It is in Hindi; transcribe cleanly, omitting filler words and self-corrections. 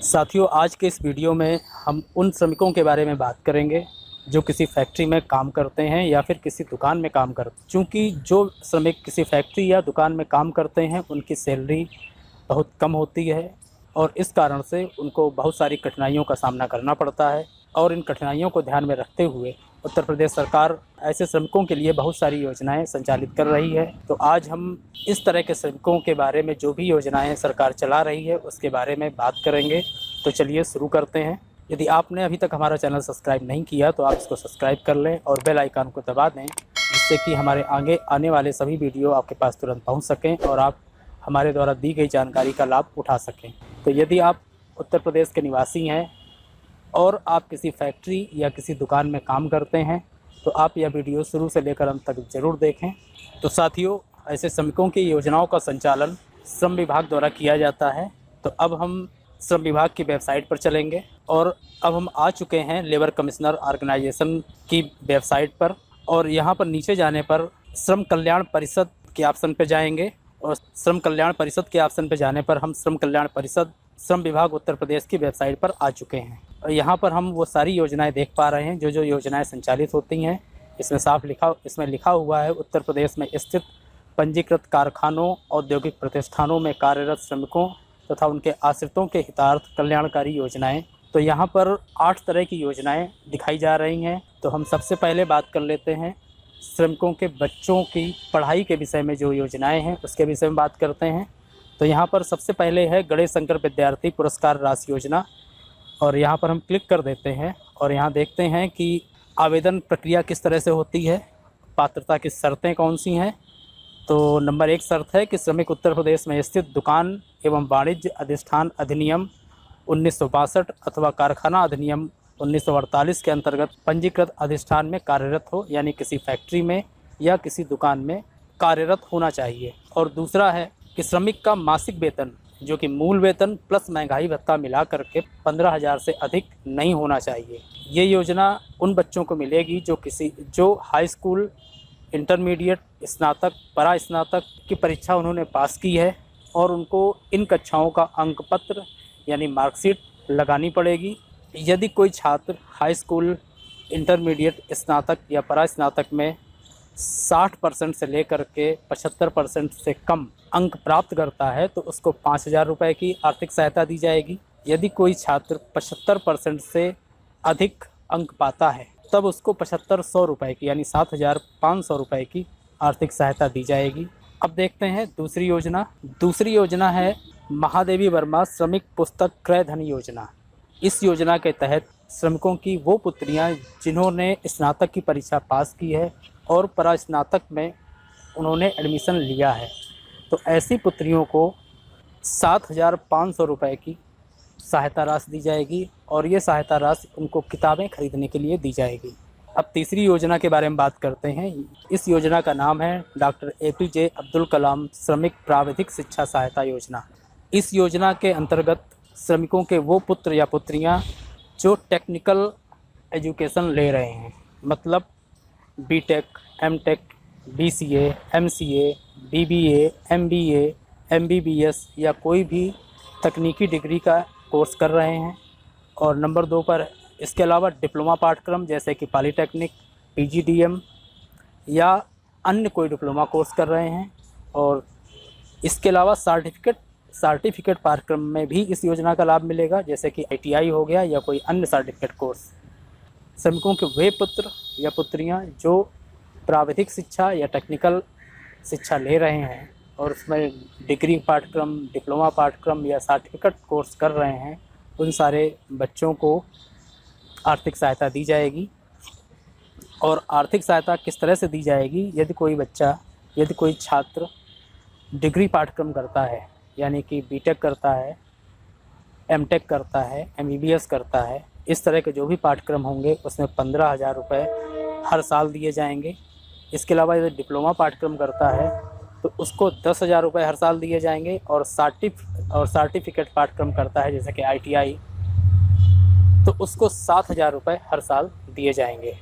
साथियों, आज के इस वीडियो में हम उन श्रमिकों के बारे में बात करेंगे जो किसी फैक्ट्री में काम करते हैं या फिर किसी दुकान में काम करते हैं। चूँकि जो श्रमिक किसी फैक्ट्री या दुकान में काम करते हैं उनकी सैलरी बहुत कम होती है और इस कारण से उनको बहुत सारी कठिनाइयों का सामना करना पड़ता है। और इन कठिनाइयों को ध्यान में रखते हुए उत्तर प्रदेश सरकार ऐसे श्रमिकों के लिए बहुत सारी योजनाएं संचालित कर रही है। तो आज हम इस तरह के श्रमिकों के बारे में जो भी योजनाएं सरकार चला रही है उसके बारे में बात करेंगे। तो चलिए शुरू करते हैं। यदि आपने अभी तक हमारा चैनल सब्सक्राइब नहीं किया तो आप इसको सब्सक्राइब कर लें और बेल आइकन को दबा दें, जिससे कि हमारे आगे आने वाले सभी वीडियो आपके पास तुरंत पहुँच सकें और आप हमारे द्वारा दी गई जानकारी का लाभ उठा सकें। तो यदि आप उत्तर प्रदेश के निवासी हैं और आप किसी फैक्ट्री या किसी दुकान में काम करते हैं तो आप यह वीडियो शुरू से लेकर अंत तक ज़रूर देखें। तो साथियों, ऐसे श्रमिकों की योजनाओं का संचालन श्रम विभाग द्वारा किया जाता है। तो अब हम श्रम विभाग की वेबसाइट पर चलेंगे और अब हम आ चुके हैं लेबर कमिश्नर ऑर्गेनाइजेशन की वेबसाइट पर। और यहाँ पर नीचे जाने पर श्रम कल्याण परिषद के ऑप्शन पर जाएंगे और श्रम कल्याण परिषद के ऑप्शन पर जाने पर हम श्रम कल्याण परिषद श्रम विभाग उत्तर प्रदेश की वेबसाइट पर आ चुके हैं। और यहाँ पर हम वो सारी योजनाएं देख पा रहे हैं जो योजनाएं संचालित होती हैं। इसमें लिखा हुआ है उत्तर प्रदेश में स्थित पंजीकृत कारखानों, औद्योगिक प्रतिष्ठानों में कार्यरत श्रमिकों तथा उनके आश्रितों के हितार्थ कल्याणकारी योजनाएं। तो यहाँ पर 8 तरह की योजनाएं दिखाई जा रही हैं। तो हम सबसे पहले बात कर लेते हैं श्रमिकों के बच्चों की पढ़ाई के विषय में जो योजनाएँ हैं उसके विषय में बात करते हैं। तो यहाँ पर सबसे पहले है गणेश शंकर विद्यार्थी पुरस्कार राशि योजना। और यहाँ पर हम क्लिक कर देते हैं और यहाँ देखते हैं कि आवेदन प्रक्रिया किस तरह से होती है, पात्रता की शर्तें कौन सी हैं। तो नंबर 1 शर्त है कि श्रमिक उत्तर प्रदेश में स्थित दुकान एवं वाणिज्य अधिष्ठान अधिनियम 1962 अथवा कारखाना अधिनियम 1948 के अंतर्गत पंजीकृत अधिष्ठान में कार्यरत हो, यानी किसी फैक्ट्री में या किसी दुकान में कार्यरत होना चाहिए। और दूसरा है कि श्रमिक का मासिक वेतन जो कि मूल वेतन प्लस महंगाई भत्ता मिला करके 15,000 से अधिक नहीं होना चाहिए। ये योजना उन बच्चों को मिलेगी जो हाई स्कूल, इंटरमीडिएट, स्नातक, परा स्नातक की परीक्षा उन्होंने पास की है और उनको इन कक्षाओं का अंक पत्र यानी मार्कशीट लगानी पड़ेगी। यदि कोई छात्र हाई स्कूल, इंटरमीडिएट, स्नातक या परा स्नातक में 60% से लेकर के 75% से कम अंक प्राप्त करता है तो उसको 5,000 रुपये की आर्थिक सहायता दी जाएगी। यदि कोई छात्र 75% से अधिक अंक पाता है तब उसको 7500 रुपये की यानी 7,500 रुपये की आर्थिक सहायता दी जाएगी। अब देखते हैं दूसरी योजना है महादेवी वर्मा श्रमिक पुस्तक क्रय धन योजना। इस योजना के तहत श्रमिकों की वो पुत्रियां जिन्होंने स्नातक की परीक्षा पास की है और परा स्नातक में उन्होंने एडमिशन लिया है, तो ऐसी पुत्रियों को 7,500 रुपये की सहायता राशि दी जाएगी और ये सहायता राशि उनको किताबें खरीदने के लिए दी जाएगी। अब तीसरी योजना के बारे में बात करते हैं। इस योजना का नाम है डॉक्टर APJ अब्दुल कलाम श्रमिक प्राविधिक शिक्षा सहायता योजना। इस योजना के अंतर्गत श्रमिकों के वो पुत्र या पुत्रियां जो टेक्निकल एजुकेशन ले रहे हैं, मतलब BTech, MTech, BCA, MCA, BBA, MBA, MBBS या कोई भी तकनीकी डिग्री का कोर्स कर रहे हैं। और नंबर 2 पर इसके अलावा डिप्लोमा पाठ्यक्रम जैसे कि पॉलीटेक्निक, PGDM या अन्य कोई डिप्लोमा कोर्स कर रहे हैं। और इसके अलावा सर्टिफिकेट पाठ्यक्रम में भी इस योजना का लाभ मिलेगा, जैसे कि ITI हो गया या कोई अन्य सर्टिफिकेट कोर्स। श्रमिकों के वे पुत्र या पुत्रियां जो प्राविधिक शिक्षा या टेक्निकल शिक्षा ले रहे हैं और उसमें डिग्री पाठ्यक्रम, डिप्लोमा पाठ्यक्रम या सर्टिफिकेट कोर्स कर रहे हैं, उन सारे बच्चों को आर्थिक सहायता दी जाएगी। और आर्थिक सहायता किस तरह से दी जाएगी? यदि कोई छात्र डिग्री पाठ्यक्रम करता है, यानी कि BTech करता है, MTech करता है, MBBS करता है, इस तरह के जो भी पाठ्यक्रम होंगे उसमें 15,000 रुपये हर साल दिए जाएंगे। इसके अलावा यदि डिप्लोमा पाठ्यक्रम करता है तो उसको 10,000 रुपये हर साल दिए जाएंगे। और सर्टिफिकेट पाठ्यक्रम करता है जैसे कि ITI तो उसको 7,000 रुपये हर साल दिए जाएंगे।